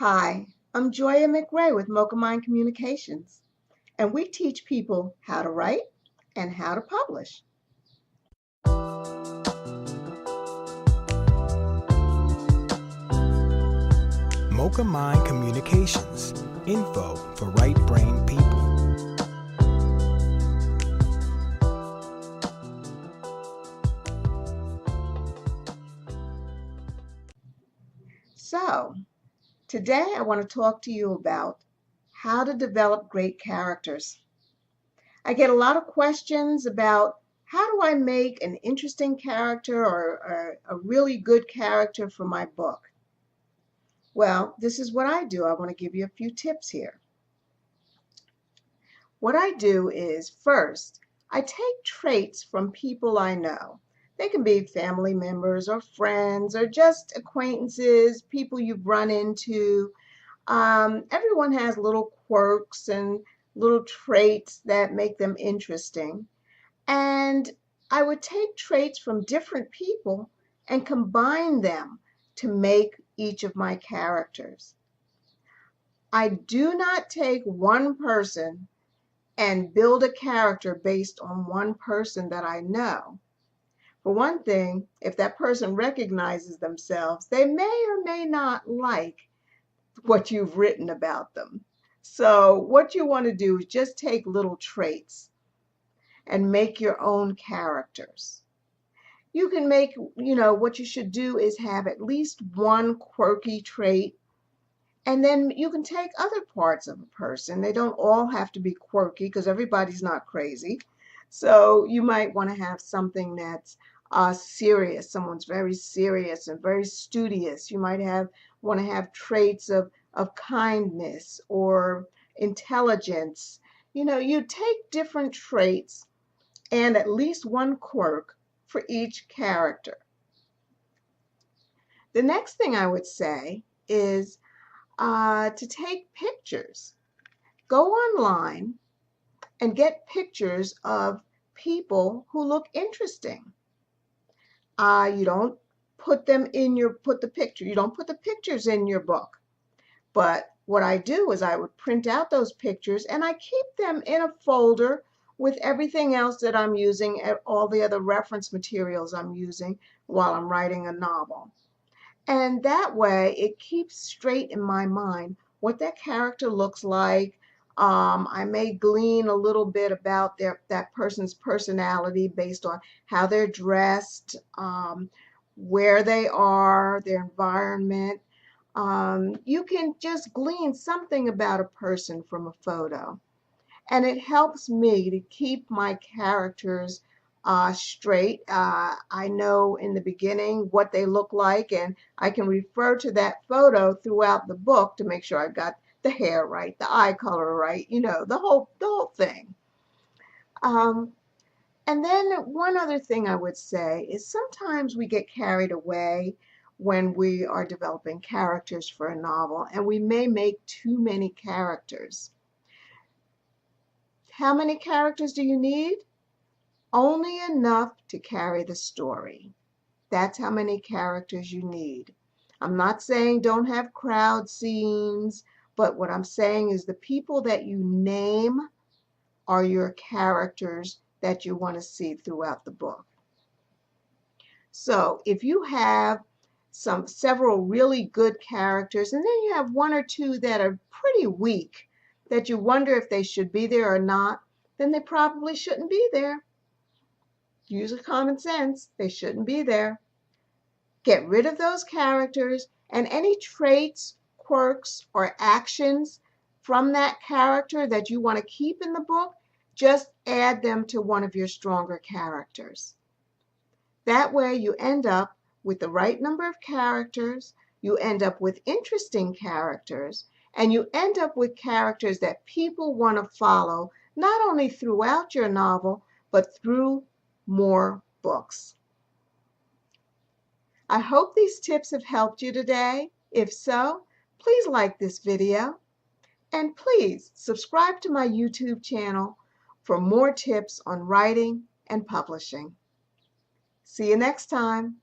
Hi, I'm Gioya McRae with Mind Communications, and we teach people how to write and how to publish. Mind Communications, info for right brain people. So, today I want to talk to you about how to develop great characters. I get a lot of questions about how do I make an interesting character or a really good character for my book. Well, this is what I do. I want to give you a few tips here. What I do is first, I take traits from people I know. They can be family members or friends or just acquaintances, people you've run into. Everyone has little quirks and little traits that make them interesting. And I would take traits from different people and combine them to make each of my characters. I do not take one person and build a character based on one person that I know. For one thing, if that person recognizes themselves, they may or may not like what you've written about them. So what you want to do is just take little traits and make your own characters. You can make, what you should do is have at least one quirky trait. And then you can take other parts of a person. They don't all have to be quirky because everybody's not crazy. So you might want to have something that's serious. Someone's very serious and very studious. You might want to have traits of kindness or intelligence. You take different traits and at least one quirk for each character. The next thing I would say is to take pictures. Go online and get pictures of people who look interesting. You don't put you don't put the pictures in your book. But what I do is I would print out those pictures and I keep them in a folder with everything else that I'm using, all the other reference materials I'm using while I'm writing a novel. And that way it keeps straight in my mind what that character looks like. I may glean a little bit about that person's personality based on how they're dressed, where they are, their environment. You can just glean something about a person from a photo. And it helps me to keep my characters straight. I know in the beginning what they look like, and I can refer to that photo throughout the book to make sure I've got the hair right, the eye color right, the whole thing. And then one other thing I would say is sometimes we get carried away when we are developing characters for a novel, and we may make too many characters. How many characters do you need? Only enough to carry the story. That's how many characters you need. I'm not saying don't have crowd scenes, but what I'm saying is the people that you name are your characters that you want to see throughout the book. So if you have several really good characters, and then you have one or two that are pretty weak, that you wonder if they should be there or not, then they probably shouldn't be there. Use common sense. They shouldn't be there. Get rid of those characters, and any traits, quirks, or actions from that character that you want to keep in the book, just add them to one of your stronger characters. That way you end up with the right number of characters, you end up with interesting characters, and you end up with characters that people want to follow, not only throughout your novel, but through more books. I hope these tips have helped you today. If so, please like this video and please subscribe to my YouTube channel for more tips on writing and publishing. See you next time.